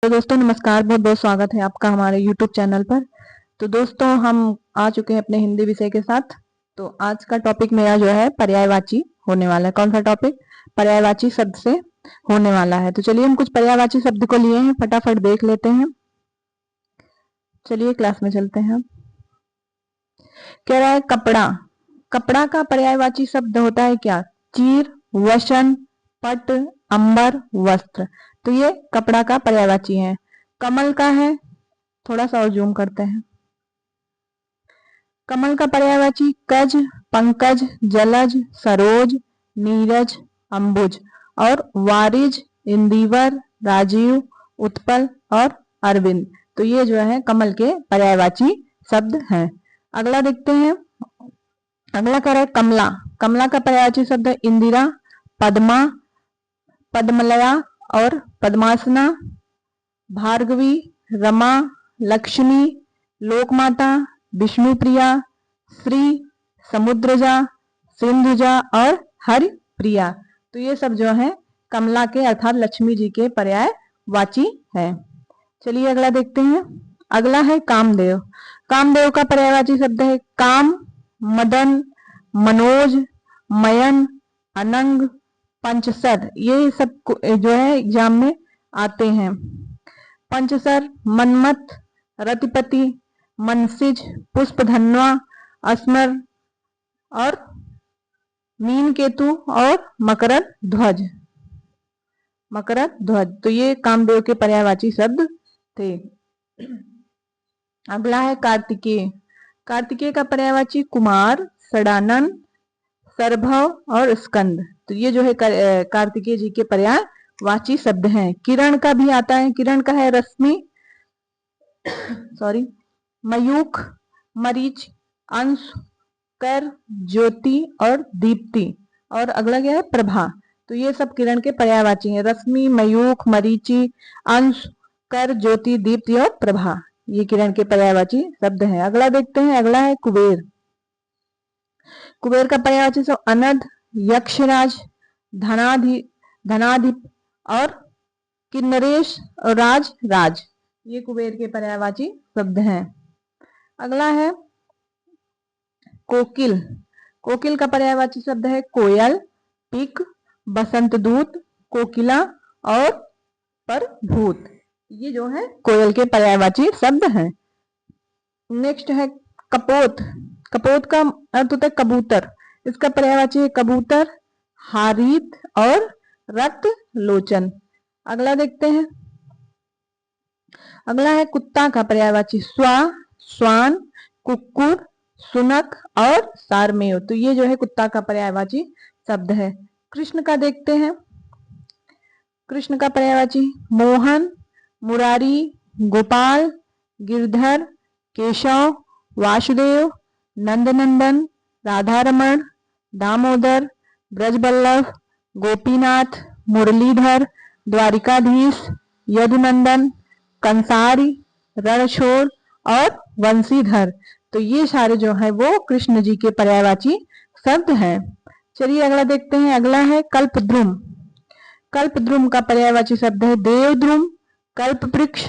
तो दोस्तों नमस्कार, बहुत बहुत स्वागत है आपका हमारे YouTube चैनल पर। तो दोस्तों हम आ चुके हैं अपने हिंदी विषय के साथ। तो आज का टॉपिक मेरा जो है पर्यायवाची होने वाला है। कौन सा टॉपिक? पर्यायवाची शब्द से होने वाला है। तो चलिए हम कुछ पर्यायवाची शब्द को लिए हैं, फटाफट देख लेते हैं। चलिए क्लास में चलते हैं। कह रहा है कपड़ा। कपड़ा का पर्यायवाची शब्द होता है क्या? चीर, वसन, पट, अंबर, वस्त्र। तो ये कपड़ा का पर्यायवाची है। कमल का है, थोड़ा सा और जूम करते हैं। कमल का पर्यायवाची कज, पंकज, जलज, सरोज, नीरज, अंबुज। और वारिज, इंदिवर, राजीव, उत्पल और अरविंद। तो ये जो है कमल के पर्यायवाची शब्द हैं। अगला देखते हैं। अगला कह रहा है कमला। कमला का पर्यायवाची शब्द है इंदिरा, पद्मा, पद्मलया और पद्मासना, भार्गवी, रमा, लक्ष्मी, लोकमाता, विष्णुप्रिया, श्री, समुद्रजा, सिंधुजा और हरिप्रिया। तो ये सब जो है कमला के अर्थात लक्ष्मी जी के पर्यायवाची है। चलिए अगला देखते हैं। अगला है कामदेव। कामदेव का पर्यायवाची शब्द है काम, मदन, मनोज, मयन, अनंग, पंचसर। ये सब जो है एग्जाम में आते हैं। पंचसर, मनमथ, रतिपति, मनसिज, पुष्पधन्वा, असमर और मीन केतु और मकरद ध्वज। मकरद ध्वज। तो ये कामदेव के पर्यायवाची शब्द थे। अगला है कार्तिकेय। कार्तिकेय का पर्यायवाची कुमार, षडानन, सरभव और स्कंद। तो ये जो है कार्तिकेय जी के पर्यायवाची शब्द हैं। किरण का भी आता है। किरण का है रश्मि, सॉरी, मयूख, मरीच, अंश, कर, ज्योति और दीप्ति। और अगला क्या है? प्रभा। तो ये सब किरण के पर्यायवाची हैं। रश्मि, मयूख, मरीचि, अंश, कर, ज्योति, दीप्ति और प्रभा। ये किरण के पर्यायवाची शब्द हैं। अगला देखते हैं। अगला है कुबेर। कुबेर का पर्यायवाची शब्द अनध, यक्षराज, धनाधिप और किन्नरेश और राज। ये कुबेर के पर्यायवाची शब्द हैं। अगला है कोकिल। कोकिल का पर्यायवाची शब्द है कोयल, पिक, बसंत दूत, कोकिला और परभूत। ये जो है कोयल के पर्यायवाची शब्द हैं। नेक्स्ट है कपोत। कपोत का अर्थ होता है कबूतर। इसका पर्यायवाची है कबूतर, हारीत और रक्त लोचन। अगला देखते हैं। अगला है कुत्ता का पर्यायवाची स्वा, स्वान, कुक्कुर, सुनक और सारमेय। तो ये जो है कुत्ता का पर्यायवाची शब्द है। कृष्ण का देखते हैं। कृष्ण का पर्यायवाची मोहन, मुरारी, गोपाल, गिरधर, केशव, वासुदेव, नंदनंदन, राधारमण, दामोदर, ब्रजबल्लभ, गोपीनाथ, मुरलीधर, द्वारिकाधीश, यदुनंदन, कंसारी, रणछोड़ और वंशीधर। तो ये सारे जो है वो कृष्ण जी के पर्यायवाची शब्द हैं। चलिए अगला देखते हैं। अगला है कल्पद्रुम। कल्पद्रुम का पर्यायवाची शब्द है देवद्रुम, कल्पवृक्ष,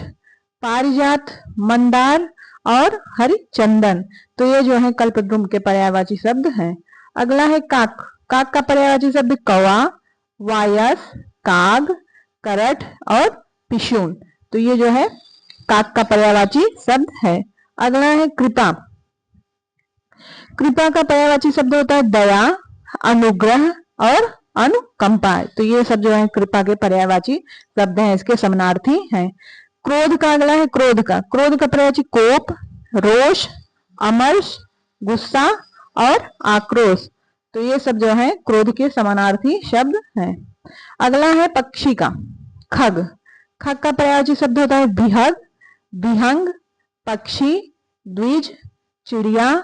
पारिजात, मंदार और हरिचंदन। तो ये जो है कल्पद्रुम के पर्यायवाची शब्द हैं। अगला है काक। काक का पर्यायवाची शब्द कौवा, वायस, काग, करठ और पिशून। तो ये जो है काक का पर्यायवाची शब्द है। अगला है कृपा। कृपा का पर्यायवाची शब्द होता है दया, अनुग्रह और अनुकंपा। तो ये सब जो है कृपा के पर्यायवाची शब्द हैं, इसके समानार्थी हैं। क्रोध का अगला है क्रोध का। क्रोध का पर्यायवाची कोप, रोष, अमर्ष, गुस्सा और आक्रोश। तो ये सब जो है क्रोध के समानार्थी शब्द हैं। अगला है पक्षी का खग। खग का पर्यायवाची शब्द होता है विहग, विहंग, पक्षी, द्विज, चिड़िया,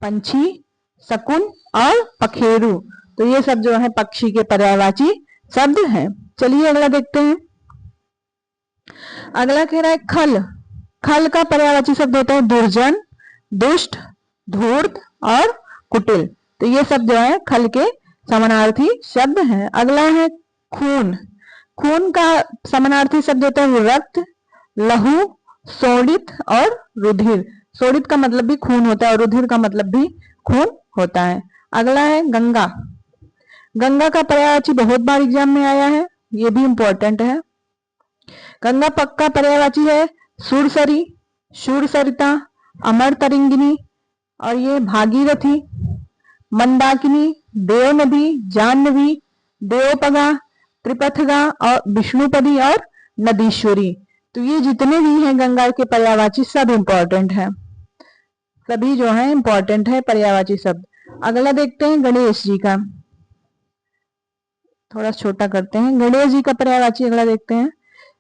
पंछी, शकुन और पखेरु। तो ये सब जो है पक्षी के पर्यायवाची शब्द हैं। चलिए अगला देखते हैं। अगला कह रहा है खल। खल का पर्यायवाची शब्द होता है दुर्जन, दुष्ट, धूर्त और कुटिल। तो ये सब जो है खल के समानार्थी शब्द हैं। अगला है खून। खून का समानार्थी शब्द होता है रक्त, लहू, शोणित और रुधिर। शोणित का मतलब भी खून होता है और रुधिर का मतलब भी खून होता है। अगला है गंगा। गंगा का पर्यायवाची बहुत बार एग्जाम में आया है, ये भी इंपॉर्टेंट है। गंगा पक्का पर्यायवाची है सुरसरी, शूरसरिता, अमर तरिंगिनी और ये भागीरथी, मंदाकिनी, देव नदी, जाह्नवी, देवपगा, त्रिपथगा और विष्णुपदी और नदीश्वरी। तो ये जितने भी हैं गंगा के पर्यायवाची सब इंपॉर्टेंट है, सभी जो है इंपॉर्टेंट है पर्यायवाची शब्द। अगला देखते हैं गणेश जी का, थोड़ा छोटा करते हैं। गणेश जी का पर्यायवाची अगला देखते हैं।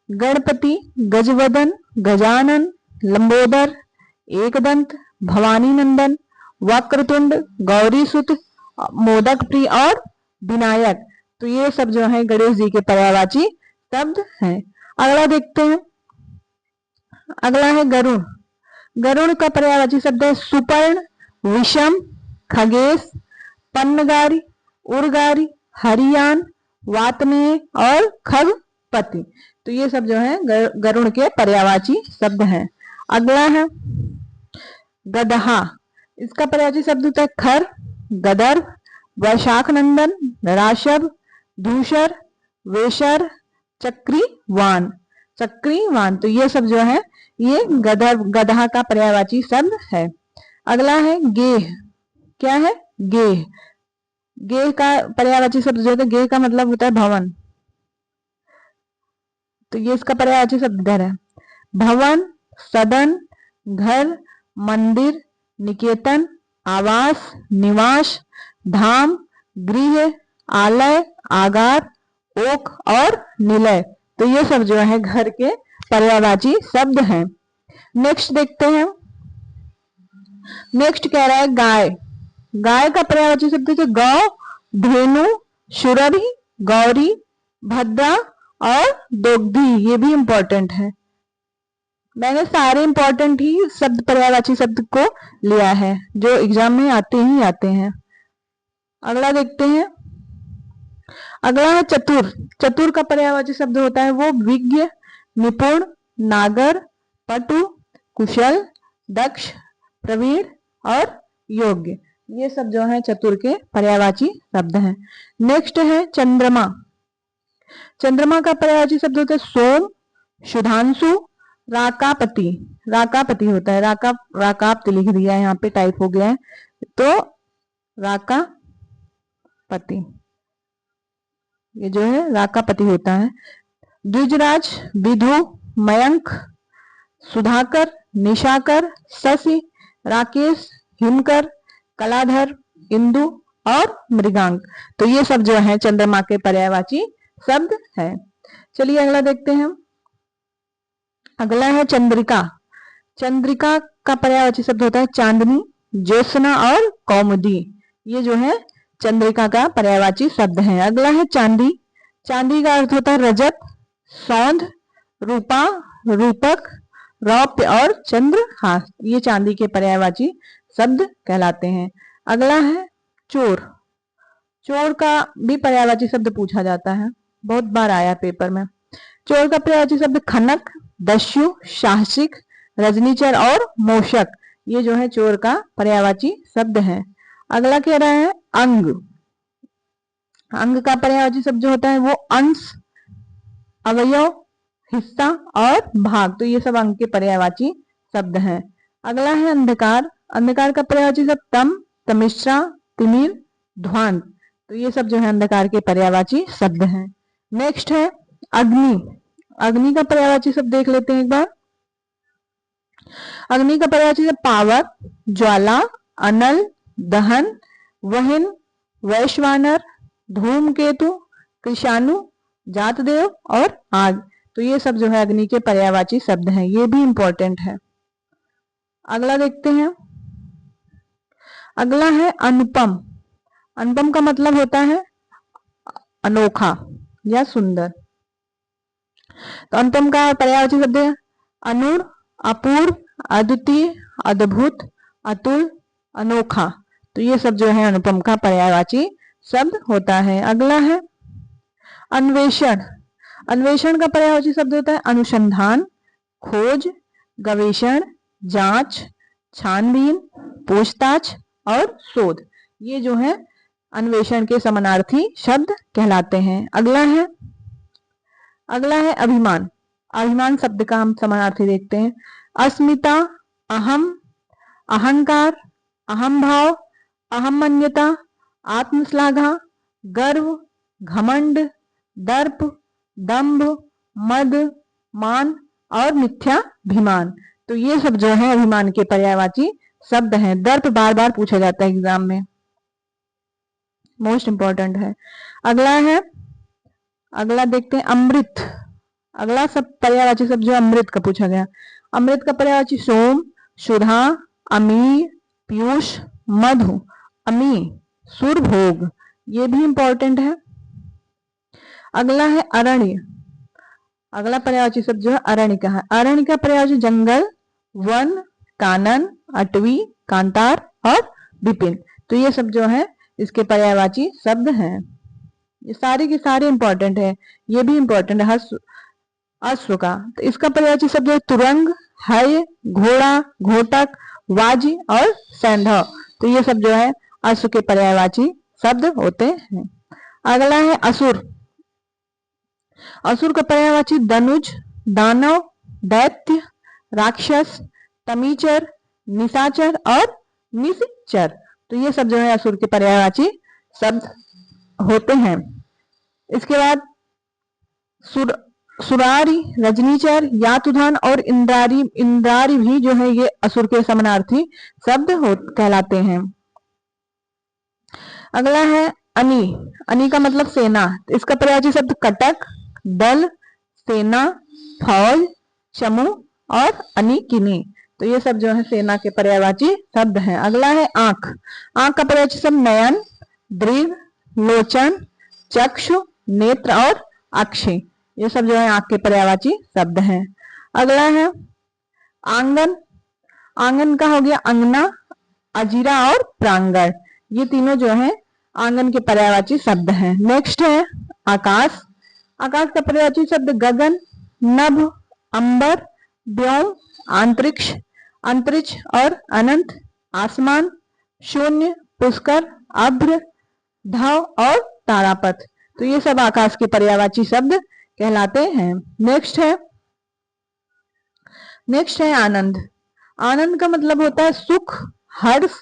गणपति, गजवदन, गजानन, लंबोदर, एकदंत, भवानी नंदन, वक्रतुंड, गौरीसुत, मोदक प्रिय और विनायक। तो ये सब जो है गणेश जी के पर्यायवाची शब्द हैं। अगला देखते हैं। अगला है गरुण। गरुण का पर्यायवाची शब्द है सुपर्ण, विषम, खगेश, पन्नगारी, उर्गारी, हरियान, वातमेय और खगपति। तो ये सब जो है गरुण के पर्यायवाची शब्द हैं। अगला है गदहा। इसका पर्यायवाची शब्द होता है खर, गदर्भ, वैशाख नंदन, राशभ, धूसर, वेशर, चक्रीवान। चक्रीवान, तो ये सब जो है ये गदहा का पर्यायवाची शब्द है। अगला है गेह। क्या है? गेह। गेह का पर्यायवाची शब्द जो है, गेह का मतलब होता है भवन, तो ये इसका पर्यायवाची शब्द इधर है। भवन, सदन, घर, मंदिर, निकेतन, आवास, निवास, धाम, गृह, आलय, आगार, ओक और निलय। तो ये सब जो है घर के पर्यायवाची शब्द हैं। नेक्स्ट देखते हैं। नेक्स्ट कह रहा है गाय। गाय का पर्यायवाची शब्द है गौ, धेनु, सुरभि, गौरी, भद्रा और दोग्धी। ये भी इंपॉर्टेंट है, मैंने सारे इंपॉर्टेंट ही शब्द पर्यायवाची शब्द को लिया है जो एग्जाम में आते ही आते हैं। अगला देखते हैं। अगला है चतुर। चतुर का पर्यायवाची शब्द होता है वो विज्ञ, निपुण, नागर, पटु, कुशल, दक्ष, प्रवीण और योग्य। ये सब जो है चतुर के पर्यायवाची शब्द हैं। नेक्स्ट है चंद्रमा। चंद्रमा का पर्यायवाची शब्द होता है सोम, सुधांशु, राकापति। राकापति होता है, राकाप्त लिख दिया है यहाँ पे, टाइप हो गया है, तो राकापति ये जो है राकापति होता है। द्विजराज, विधु, मयंक, सुधाकर, निशाकर, शशि, राकेश, हिमकर, कलाधर, इंदु और मृगांक। तो ये सब जो है चंद्रमा के पर्यायवाची शब्द है। चलिए अगला देखते हैं। अगला है चंद्रिका। चंद्रिका का पर्यायवाची शब्द होता है चांदनी, ज्योत्सना और कौमुदी। ये जो है चंद्रिका का पर्यायवाची शब्द है। अगला है चांदी। चांदी का अर्थ होता है रजत, सौंध, रूपा, रूपक, रौप्य और चंद्रहास। ये चांदी के पर्यायवाची शब्द कहलाते हैं। अगला है चोर। चोर का भी पर्यायवाची शब्द पूछा जाता है, बहुत बार आया पेपर में। चोर का पर्यायवाची शब्द खनक, दस्यु, साहसिक, रजनीचर और मोशक। ये जो है चोर का पर्यायवाची शब्द है। अगला कह रहा है अंग। अंग का पर्यायवाची शब्द जो होता है वो अंश, अवयव, हिस्सा और भाग। तो ये सब अंग के पर्यायवाची शब्द हैं। अगला है अंधकार। अंधकार का पर्यायवाची शब्द तम, तमिश्रा, तिमिर, ध्वांत। तो ये सब जो है अंधकार के पर्यायवाची शब्द हैं। नेक्स्ट है अग्नि। अग्नि का पर्यायवाची शब्द देख लेते हैं एक बार। अग्नि का पर्यायवाची शब्द पावक, ज्वाला, अनल, दहन, वहिन, वैश्वानर, धूमकेतु, कृषाणु, जातदेव और आग। तो ये सब जो है अग्नि के पर्यायवाची शब्द हैं, ये भी इंपॉर्टेंट है। अगला देखते हैं। अगला है अनुपम। अनुपम का मतलब होता है अनोखा या सुंदर। तो अनुपम का पर्यायवाची शब्द है अनूर, अपूर्व, अद्वितीय, अद्भुत, अतुल, अनोखा। तो ये सब जो है अनुपम का पर्यायवाची शब्द होता है। अगला है अन्वेषण। अन्वेषण का पर्यायवाची शब्द होता है अनुसंधान, खोज, गवेषण, जांच, छानबीन, पूछताछ और शोध, ये जो है अन्वेषण के समानार्थी शब्द कहलाते हैं। अगला है अभिमान। अभिमान शब्द का हम समानार्थी देखते हैं। अस्मिता, अहम, अहंकार, अहम भाव, अहमन्यता, आत्मश्लाघा, गर्व, घमंड, दर्प, दंभ, मद, मान और मिथ्याभिमान। तो ये सब जो है अभिमान के पर्यायवाची शब्द हैं। दर्प बार बार पूछा जाता है एग्जाम में, मोस्ट इंपॉर्टेंट है। अगला देखते हैं अमृत। अगला सब पर्यायवाची शब्द जो अमृत का पूछा गया। अमृत का पर्यायवाची सोम, सुधा, अमी, पीयूष, मधु, अमी, सुरभोग, ये भी इंपॉर्टेंट है। अगला है अरण्य। अगला पर्यायवाची शब्द जो है अरण्य का है। अरण्य का पर्यायवाची जंगल, वन, कानन, अटवी, कांतार और विपिन। तो ये सब जो है इसके पर्यायवाची शब्द हैं। ये सारे के सारे इंपॉर्टेंट है। ये भी इंपॉर्टेंट है अश्व का। तो इसका पर्यायवाची शब्द है तुरंग, हय, घोड़ा, घोटक, वाजी और सैंधव। तो ये सब जो है अश्व के पर्यायवाची शब्द होते हैं। अगला है असुर। असुर का पर्यायवाची दनुज, दानव, दैत्य, राक्षस, तमीचर, निशाचर और निश्चर। तो ये सब जो है असुर के पर्यायवाची शब्द होते हैं। इसके बाद सुरारी, रजनीचर, यातुधान और इंद्रारी भी जो है ये असुर के समानार्थी शब्द कहलाते हैं। अगला है अनी। अनी का मतलब सेना। इसका पर्यायवाची शब्द कटक, दल, सेना, फौज, समूह और अनिकिनी। तो ये सब जो है सेना के पर्यायवाची शब्द हैं। अगला है आंख। आंख का पर्यायवाची शब्द नयन, दृढ़, लोचन, चक्षु, नेत्र और अक्षि। ये सब जो है आंख के पर्यायवाची शब्द हैं। अगला है आंगन। आंगन का हो गया अंगना, अजीरा और प्रांगण। ये तीनों जो है आंगन के पर्यायवाची शब्द हैं। नेक्स्ट है आकाश। आकाश का पर्यायवाची शब्द गगन, नभ, अंबर, व्योम, अंतरिक्ष, अंतरिक्ष और अनंत, आसमान, शून्य, पुष्कर, अभ्र, धव और तारापथ। तो ये सब आकाश के पर्यायवाची शब्द कहलाते हैं। नेक्स्ट है आनंद। आनंद का मतलब होता है सुख, हर्ष,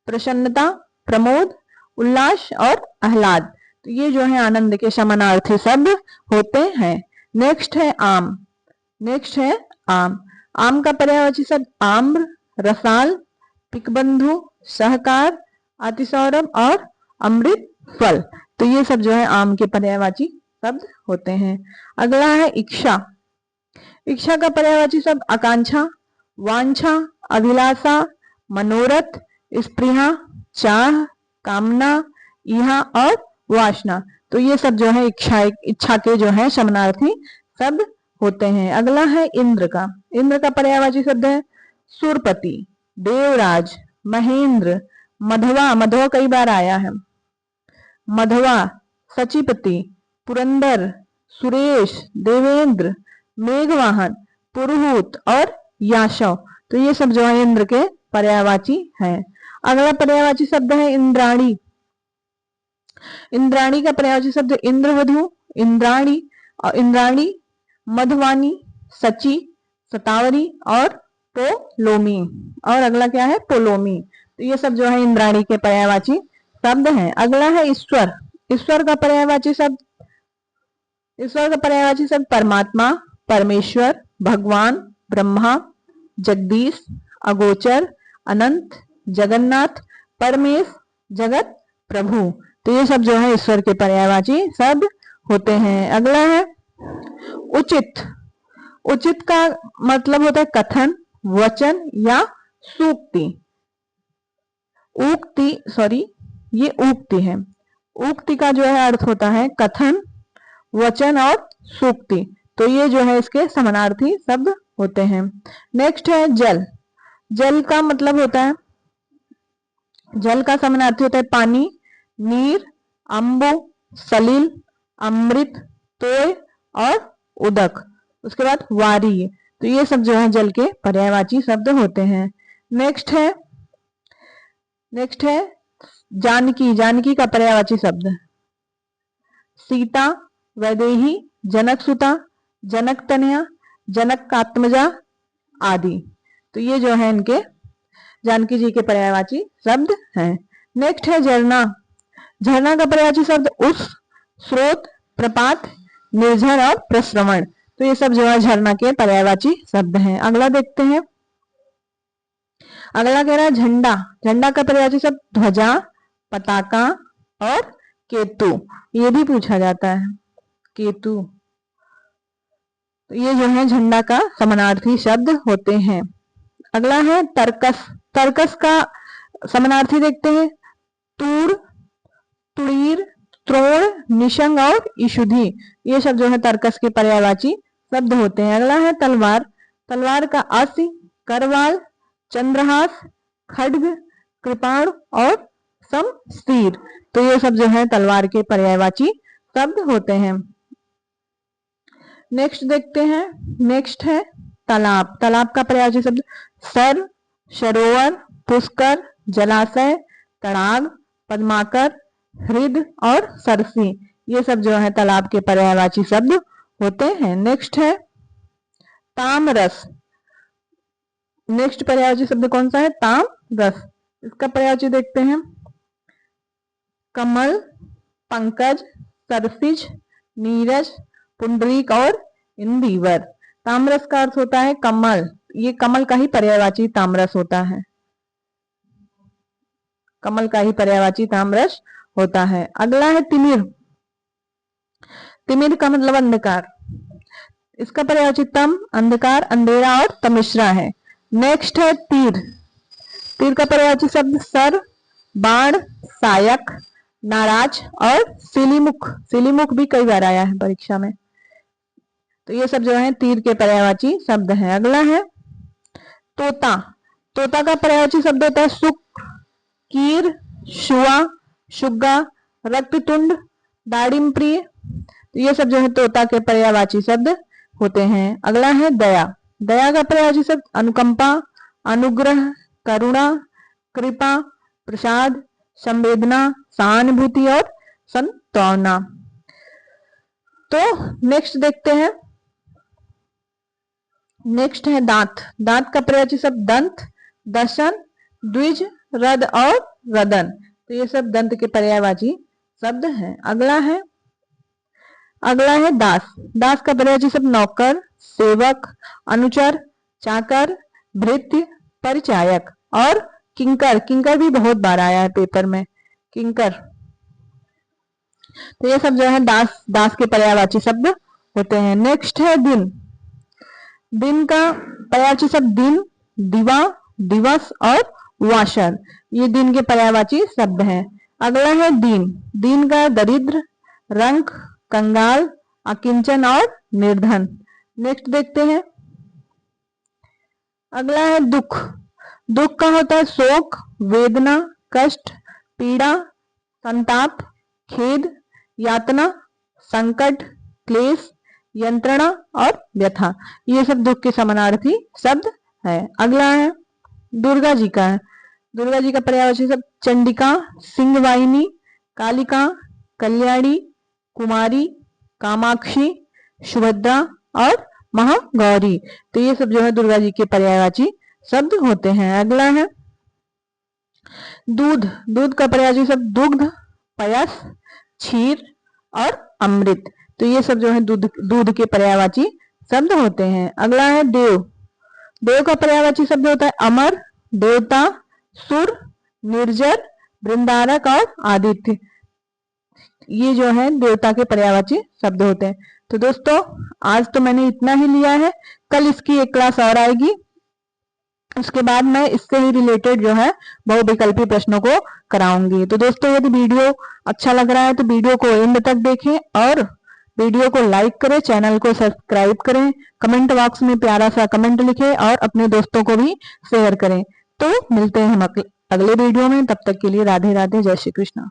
प्रसन्नता, प्रमोद, उल्लास और आह्लाद। तो ये जो है आनंद के समानार्थी शब्द होते हैं। नेक्स्ट है आम। आम का पर्यायवाची शब्द आम्र, रसाल, पिकबंधु, सहकार, अतिसौरभ और अमृत फल। तो ये सब जो है आम के पर्यायवाची शब्द होते हैं। अगला है इच्छा। इच्छा का पर्यायवाची शब्द आकांक्षा, वांछा, अभिलाषा, मनोरथ, स्पृहा, चाह, कामना, इहा और वासना। तो ये सब जो है इच्छा के जो है समानार्थी शब्द होते हैं। अगला है इंद्र का। इंद्र का पर्यायवाची शब्द है सुरपति, देवराज, महेंद्र, मधवा। मधवा कई बार आया है। मधवा, सचिपति, पुरंदर, सुरेश, देवेंद्र, मेघवाहन, पुरुहूत और याशव। तो ये सब जो है इंद्र के पर्यायवाची हैं। अगला पर्यायवाची शब्द है इंद्राणी। इंद्राणी का पर्यायवाची शब्द इंद्रवधु, इंद्राणी, मधवानी, सची, सतावरी और पोलोमी। और अगला क्या है पोलोमी। तो ये सब जो है इंद्राणी के पर्यायवाची शब्द हैं। अगला है ईश्वर। ईश्वर का पर्यायवाची शब्द परमात्मा, परमेश्वर, भगवान, ब्रह्मा, जगदीश, अगोचर, अनंत, जगन्नाथ, परमेश, जगत प्रभु। तो ये सब जो है ईश्वर के पर्यायवाची शब्द होते हैं। अगला है उचित। उचित का मतलब होता है कथन, वचन या सूक्ति। ये उक्ति है। उक्ति का जो है अर्थ होता है कथन, वचन और सूक्ति। तो ये जो है इसके समानार्थी शब्द होते हैं। नेक्स्ट है जल। जल का मतलब होता है, जल का समानार्थी होता है पानी, नीर, अम्बु, सलिल, अमृत, तोय और उदक। उसके बाद वारी। तो ये सब जो है जल के पर्यायवाची शब्द होते हैं। नेक्स्ट है जानकी। जानकी का पर्यायवाची शब्द सीता, वैदेही, जनकसुता, जनकतनया, जनकात्मजा आदि। तो ये जो है इनके जानकी जी के पर्यायवाची शब्द हैं। नेक्स्ट है झरना। झरना का पर्यायवाची शब्द उस, स्रोत, प्रपात, निर्झर और प्रस्रवण। तो ये सब जो है झरना के पर्यायवाची शब्द हैं। अगला देखते हैं। अगला कह रहा है झंडा। झंडा का पर्यायवाची शब्द ध्वजा, पताका और केतु। ये भी पूछा जाता है, केतु। तो ये जो है झंडा का समानार्थी शब्द होते हैं। अगला है तर्कस। तर्कस का समानार्थी देखते हैं तूर, तुड़ीर, त्रोण, निशंग और इशुधि। ये सब जो है तर्कस के पर्यायवाची शब्द होते हैं। अगला है तलवार। तलवार का असी, करवाल, चंद्रहास, खड्ग, कृपाण और समस्तीर। तो ये सब जो है तलवार के पर्यायवाची शब्द होते हैं। नेक्स्ट देखते हैं। नेक्स्ट है तालाब। तालाब का पर्यायवाची शब्द सर, सरोवर, पुष्कर, जलाशय, तड़ाग, पद्माकर, हृद और सरसी। ये सब जो है तालाब के पर्यायवाची शब्द होते हैं। नेक्स्ट है तामरस। नेक्स्ट पर्यायवाची शब्द कौन सा है? तामरस। इसका पर्यायवाची देखते हैं कमल, पंकज, सरसिज, नीरज, पुंडरीक और इंदिवर। तामरस का अर्थ होता है कमल। ये कमल का ही पर्यायवाची तामरस होता है। कमल का ही पर्यायवाची तामरस होता है। अगला है तिमिर। तिमिर का मतलब अंधकार। इसका पर्यायवाची तम, अंधकार, अंधेरा और तमिश्रा है। नेक्स्ट है तीर। तीर का पर्यायवाची शब्द सर, बाण, सायक, नाराज और सिलीमुख। सिलीमुख भी कई बार आया है परीक्षा में। तो ये सब जो है तीर के पर्यायवाची शब्द हैं। अगला है तोता। तोता का पर्यायवाची शब्द होता है सुक, कीर, शुआ, शुग्गा, रक्ततुंड, दाड़िम प्रिय। तो ये सब जो है तोता के पर्यायवाची शब्द होते हैं। अगला है दया। दया का पर्यायवाची शब्द अनुकंपा, अनुग्रह, करुणा, कृपा, प्रसाद, संवेदना, सहानुभूति और संतौना। तो नेक्स्ट देखते हैं। नेक्स्ट है दांत। दांत का पर्यायवाची शब्द दंत, दशन, द्विज, रद और रदन। तो ये सब दंत के पर्यायवाची शब्द हैं। अगला है दास। दास का पर्यायवाची शब्द नौकर, सेवक, अनुचर, चाकर, भृत्य, परिचायक और किंकर। किंकर भी बहुत बार आया है पेपर में, किंकर। तो ये सब जो है दास के पर्यायवाची शब्द होते हैं। नेक्स्ट है दिन। दिन का पर्यायवाची शब्द दिन, दिवा, दिवस और वाशर। ये दिन के पर्यायवाची शब्द हैं। अगला है दीन। दीन का दरिद्र, रंक, कंगाल, अकिंचन और निर्धन। नेक्स्ट देखते हैं। अगला है दुख। दुख का होता है शोक, वेदना, कष्ट, पीड़ा, संताप, खेद, यातना, संकट, क्लेश, यंत्रणा और व्यथा। ये सब दुख के समानार्थी शब्द है। अगला है दुर्गा जी का है। दुर्गा जी का पर्यायवाची शब्द चंडिका, सिंहवाहिनी, कालिका, कल्याणी, कुमारी, कामाक्षी, सुभद्रा और महागौरी। तो ये सब जो है दुर्गा जी के पर्यायवाची शब्द होते हैं। अगला है दूध। दूध का पर्यायवाची शब्द दुग्ध, पयस, क्षीर और अमृत। तो ये सब जो है दूध के पर्यायवाची शब्द होते हैं। अगला है देव। देव का पर्यायवाची शब्द होता है अमर, देवता, सुर, निर्जर, वृंदारक और आदित्य। ये जो है देवता के पर्यायवाची शब्द होते हैं। तो दोस्तों आज तो मैंने इतना ही लिया है। कल इसकी एक क्लास और आएगी। उसके बाद मैं इससे ही रिलेटेड जो है बहुविकल्पी प्रश्नों को कराऊंगी। तो दोस्तों यदि वीडियो अच्छा लग रहा है तो वीडियो को एंड तक देखें और वीडियो को लाइक करें, चैनल को सब्सक्राइब करें, कमेंट बॉक्स में प्यारा सा कमेंट लिखें और अपने दोस्तों को भी शेयर करें। तो मिलते हैं हम अगले वीडियो में। तब तक के लिए राधे राधे, जय श्री कृष्ण।